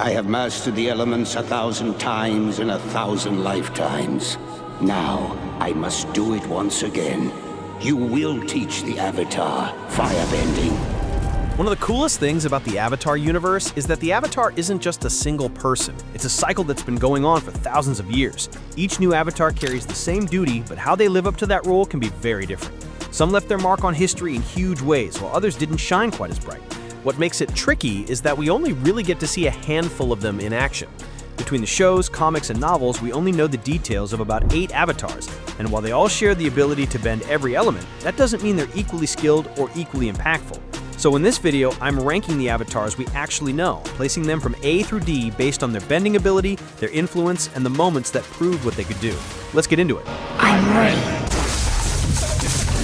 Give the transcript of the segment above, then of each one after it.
I have mastered the elements 1,000 times in 1,000 lifetimes. Now, I must do it once again. You will teach the Avatar firebending. One of the coolest things about the Avatar universe is that the Avatar isn't just a single person. It's a cycle that's been going on for thousands of years. Each new Avatar carries the same duty, but how they live up to that role can be very different. Some left their mark on history in huge ways, while others didn't shine quite as bright. What makes it tricky is that we only really get to see a handful of them in action. Between the shows, comics, and novels, we only know the details of about 8 avatars, and while they all share the ability to bend every element, that doesn't mean they're equally skilled or equally impactful. So in this video, I'm ranking the avatars we actually know, placing them from A through D based on their bending ability, their influence, and the moments that proved what they could do. Let's get into it. I'm ready.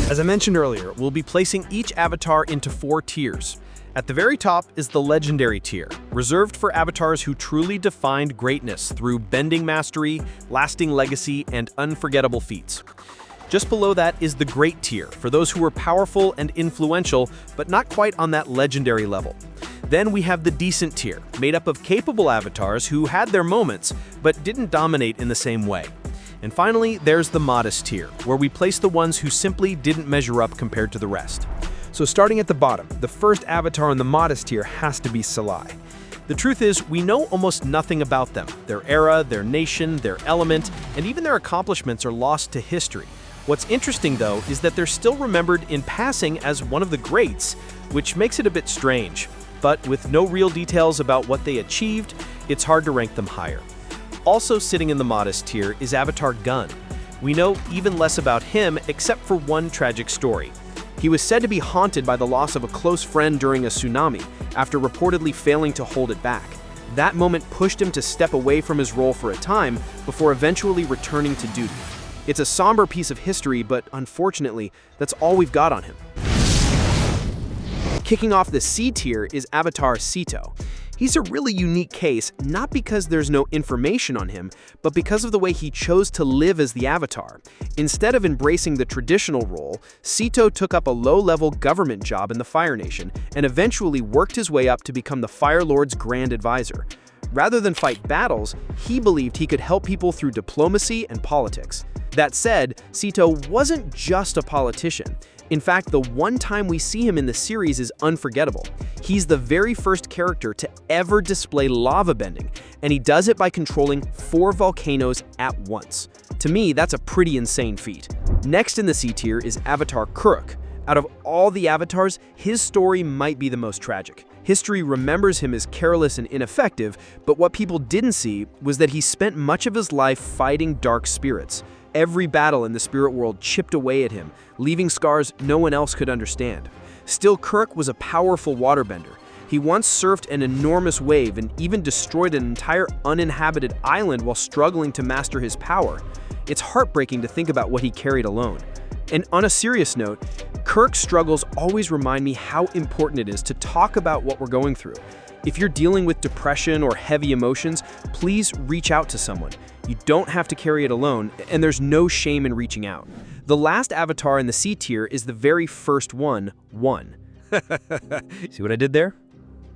As I mentioned earlier, we'll be placing each avatar into 4 tiers. At the very top is the Legendary tier, reserved for avatars who truly defined greatness through bending mastery, lasting legacy, and unforgettable feats. Just below that is the Great tier, for those who were powerful and influential, but not quite on that legendary level. Then we have the Decent tier, made up of capable avatars who had their moments, but didn't dominate in the same way. And finally, there's the Modest tier, where we place the ones who simply didn't measure up compared to the rest. So starting at the bottom, the first avatar in the Modest tier has to be Salai. The truth is, we know almost nothing about them. Their era, their nation, their element, and even their accomplishments are lost to history. What's interesting, though, is that they're still remembered in passing as one of the greats, which makes it a bit strange. But with no real details about what they achieved, it's hard to rank them higher. Also sitting in the Modest tier is Avatar Gun. We know even less about him except for one tragic story. He was said to be haunted by the loss of a close friend during a tsunami, after reportedly failing to hold it back. That moment pushed him to step away from his role for a time, before eventually returning to duty. It's a somber piece of history, but unfortunately, that's all we've got on him. Kicking off the C tier is Avatar Szeto. He's a really unique case, not because there's no information on him, but because of the way he chose to live as the Avatar. Instead of embracing the traditional role, Szeto took up a low-level government job in the Fire Nation and eventually worked his way up to become the Fire Lord's Grand Advisor. Rather than fight battles, he believed he could help people through diplomacy and politics. That said, Szeto wasn't just a politician. In fact, the one time we see him in the series is unforgettable. He's the very first character to ever display lava bending, and he does it by controlling 4 volcanoes at once. To me, that's a pretty insane feat. Next in the C tier is Avatar Kuruk. Out of all the avatars, his story might be the most tragic. History remembers him as careless and ineffective, but what people didn't see was that he spent much of his life fighting dark spirits. Every battle in the spirit world chipped away at him, leaving scars no one else could understand. Still, Kuruk was a powerful waterbender. He once surfed an enormous wave and even destroyed an entire uninhabited island while struggling to master his power. It's heartbreaking to think about what he carried alone. And on a serious note, Kuruk's struggles always remind me how important it is to talk about what we're going through. If you're dealing with depression or heavy emotions, please reach out to someone. You don't have to carry it alone, and there's no shame in reaching out. The last avatar in the C tier is the very first one. See what I did there?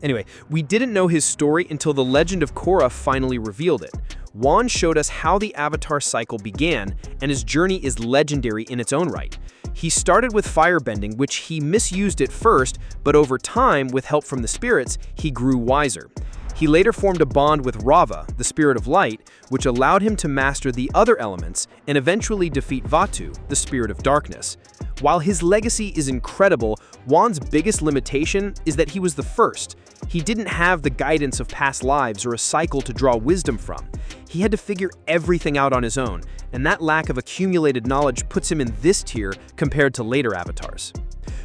Anyway, we didn't know his story until the legend of Korra finally revealed it. Wan showed us how the Avatar cycle began, and his journey is legendary in its own right. He started with firebending, which he misused at first, but over time, with help from the spirits, he grew wiser. He later formed a bond with Rava, the spirit of light, which allowed him to master the other elements and eventually defeat Vatu, the spirit of darkness. While his legacy is incredible, Wan's biggest limitation is that he was the first. He didn't have the guidance of past lives or a cycle to draw wisdom from. He had to figure everything out on his own, and that lack of accumulated knowledge puts him in this tier compared to later avatars.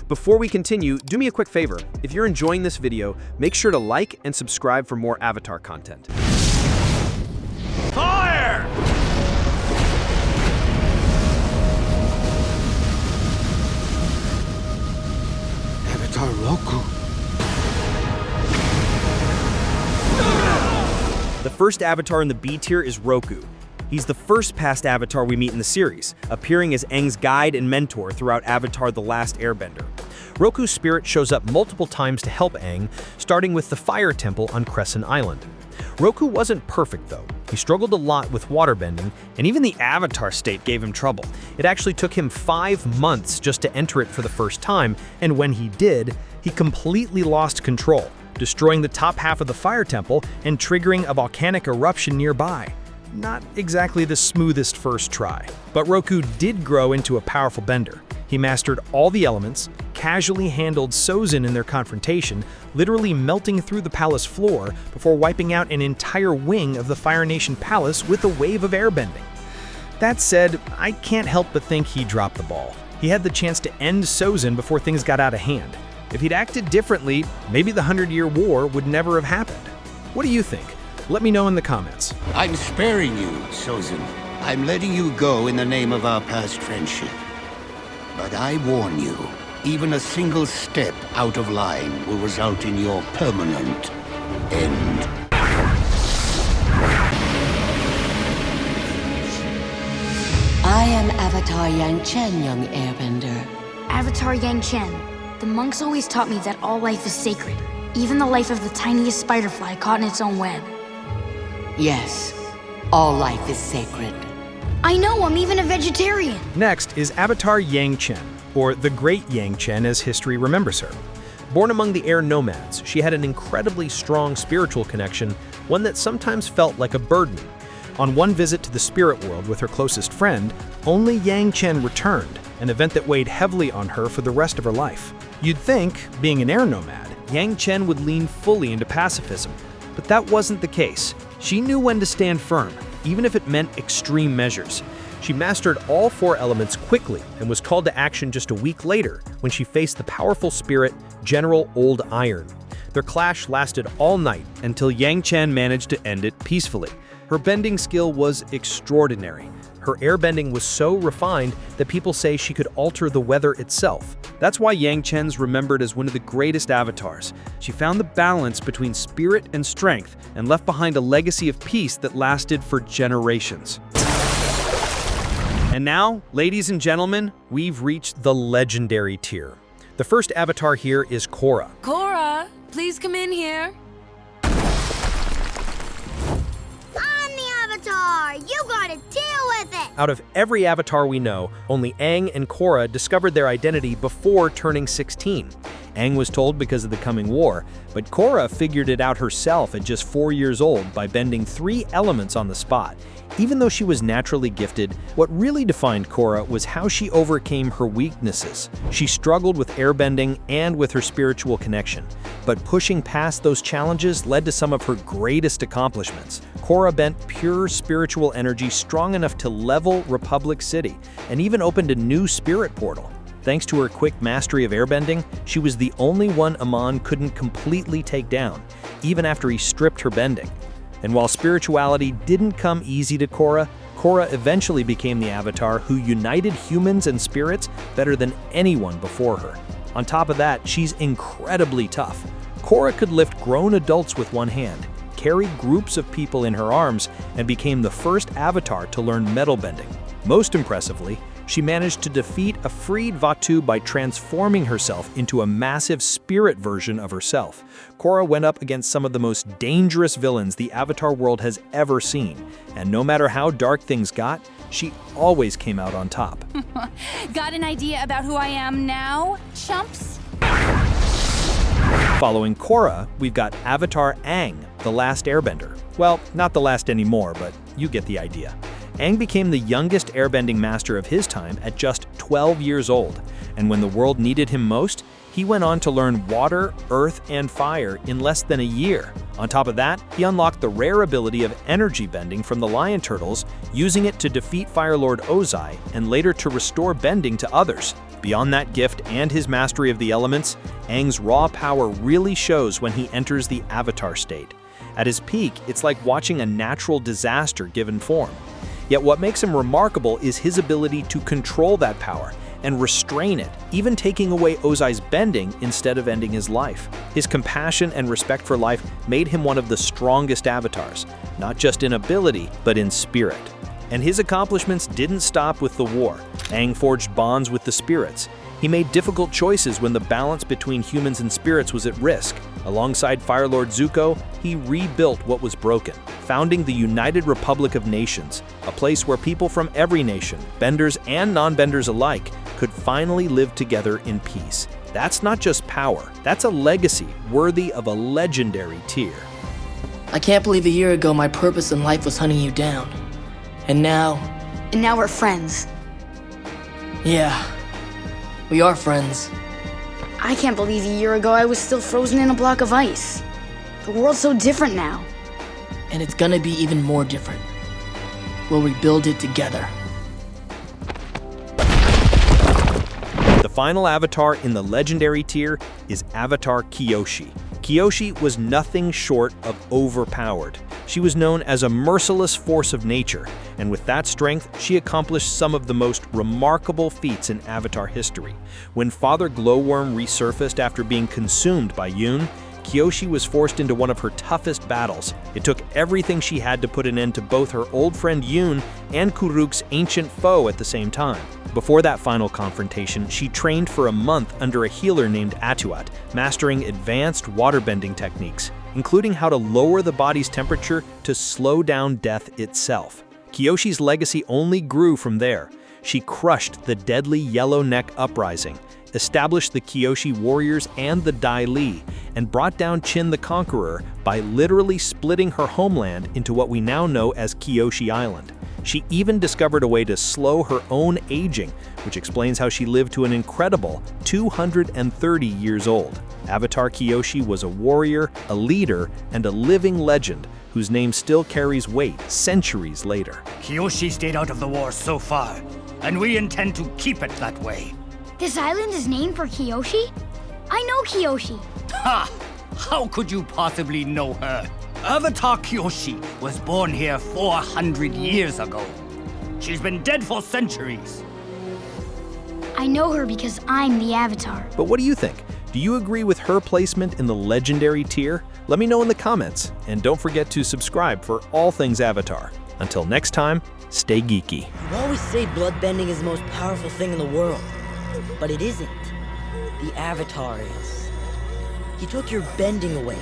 Before we continue, do me a quick favor. If you're enjoying this video, make sure to like and subscribe for more Avatar content. Fire! Avatar Roku. The first avatar in the B tier is Roku. He's the first past avatar we meet in the series, appearing as Aang's guide and mentor throughout Avatar: The Last Airbender. Roku's spirit shows up multiple times to help Aang, starting with the Fire Temple on Crescent Island. Roku wasn't perfect, though. He struggled a lot with waterbending, and even the Avatar state gave him trouble. It actually took him 5 months just to enter it for the first time, and when he did, he completely lost control, destroying the top half of the fire temple and triggering a volcanic eruption nearby. Not exactly the smoothest first try. But Roku did grow into a powerful bender. He mastered all the elements, casually handled Sozin in their confrontation, literally melting through the palace floor before wiping out an entire wing of the Fire Nation palace with a wave of airbending. That said, I can't help but think he dropped the ball. He had the chance to end Sozin before things got out of hand. If he'd acted differently, maybe the 100-Year War would never have happened. What do you think? Let me know in the comments. I'm sparing you, Sozin. I'm letting you go in the name of our past friendship. But I warn you, even a single step out of line will result in your permanent end. I am Avatar Yangchen, young Airbender. Avatar Yangchen. The monks always taught me that all life is sacred, even the life of the tiniest spiderfly caught in its own web. Yes, all life is sacred. I know, I'm even a vegetarian. Next is Avatar Yangchen, or the Great Yangchen as history remembers her. Born among the air nomads, she had an incredibly strong spiritual connection, one that sometimes felt like a burden. On one visit to the spirit world with her closest friend, only Yangchen returned, an event that weighed heavily on her for the rest of her life. You'd think, being an air nomad, Yangchen would lean fully into pacifism, but that wasn't the case. She knew when to stand firm, even if it meant extreme measures. She mastered all 4 elements quickly and was called to action just a week later when she faced the powerful spirit, General Old Iron. Their clash lasted all night until Yangchen managed to end it peacefully. Her bending skill was extraordinary. Her airbending was so refined that people say she could alter the weather itself. That's why Yangchen's remembered as one of the greatest avatars. She found the balance between spirit and strength and left behind a legacy of peace that lasted for generations. And now, ladies and gentlemen, we've reached the legendary tier. The first avatar here is Korra. Korra, please come in here. Avatar, you gotta deal with it! Out of every avatar we know, only Aang and Korra discovered their identity before turning 16. Aang was told because of the coming war, but Korra figured it out herself at just 4 years old by bending 3 elements on the spot. Even though she was naturally gifted, what really defined Korra was how she overcame her weaknesses. She struggled with airbending and with her spiritual connection, but pushing past those challenges led to some of her greatest accomplishments. Korra bent pure spiritual energy strong enough to level Republic City, and even opened a new spirit portal. Thanks to her quick mastery of airbending, she was the only one Amon couldn't completely take down, even after he stripped her bending. And while spirituality didn't come easy to Korra, Korra eventually became the avatar who united humans and spirits better than anyone before her. On top of that, she's incredibly tough. Korra could lift grown adults with one hand, carry groups of people in her arms, and became the first avatar to learn metal bending. Most impressively, she managed to defeat a freed Vatu by transforming herself into a massive spirit version of herself. Korra went up against some of the most dangerous villains the Avatar world has ever seen, and no matter how dark things got, she always came out on top. Got an idea about who I am now, chumps? Following Korra, we've got Avatar Aang, the last airbender. Well, not the last anymore, but you get the idea. Aang became the youngest airbending master of his time at just 12 years old, and when the world needed him most, he went on to learn water, earth, and fire in less than a year. On top of that, he unlocked the rare ability of energy bending from the lion turtles, using it to defeat Fire Lord Ozai and later to restore bending to others. Beyond that gift and his mastery of the elements, Aang's raw power really shows when he enters the Avatar state. At his peak, it's like watching a natural disaster given form. Yet what makes him remarkable is his ability to control that power and restrain it, even taking away Ozai's bending instead of ending his life. His compassion and respect for life made him one of the strongest avatars, not just in ability, but in spirit. And his accomplishments didn't stop with the war. Aang forged bonds with the spirits. He made difficult choices when the balance between humans and spirits was at risk. Alongside Fire Lord Zuko, he rebuilt what was broken, founding the United Republic of Nations, a place where people from every nation, benders and non-benders alike, could finally live together in peace. That's not just power, that's a legacy worthy of a legendary tier. I can't believe a year ago my purpose in life was hunting you down. And now, we're friends. yeah, we are friends. I can't believe a year ago I was still frozen in a block of ice. The world's so different now. And it's gonna be even more different. We'll rebuild it together. The final avatar in the legendary tier is Avatar Kyoshi. Kyoshi was nothing short of overpowered. She was known as a merciless force of nature, and with that strength, she accomplished some of the most remarkable feats in Avatar history. When Father Glowworm resurfaced after being consumed by Yoon, Kyoshi was forced into one of her toughest battles. It took everything she had to put an end to both her old friend Yoon and Kuruk's ancient foe at the same time. Before that final confrontation, she trained for a month under a healer named Atuat, mastering advanced waterbending techniques, including how to lower the body's temperature to slow down death itself. Kyoshi's legacy only grew from there. She crushed the deadly Yellow Neck Uprising, established the Kyoshi warriors and the Dai Li, and brought down Qin the Conqueror by literally splitting her homeland into what we now know as Kyoshi Island. She even discovered a way to slow her own aging, which explains how she lived to an incredible 230 years old. Avatar Kyoshi was a warrior, a leader, and a living legend whose name still carries weight centuries later. Kyoshi stayed out of the war so far, and we intend to keep it that way. This island is named for Kyoshi? I know Kyoshi. Ha! How could you possibly know her? Avatar Kyoshi was born here 400 years ago. She's been dead for centuries. I know her because I'm the Avatar. But what do you think? Do you agree with her placement in the legendary tier? Let me know in the comments, and don't forget to subscribe for all things Avatar. Until next time, stay geeky. You always say bloodbending is the most powerful thing in the world, but it isn't. The Avatar is. He took your bending away.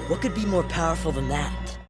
What could be more powerful than that?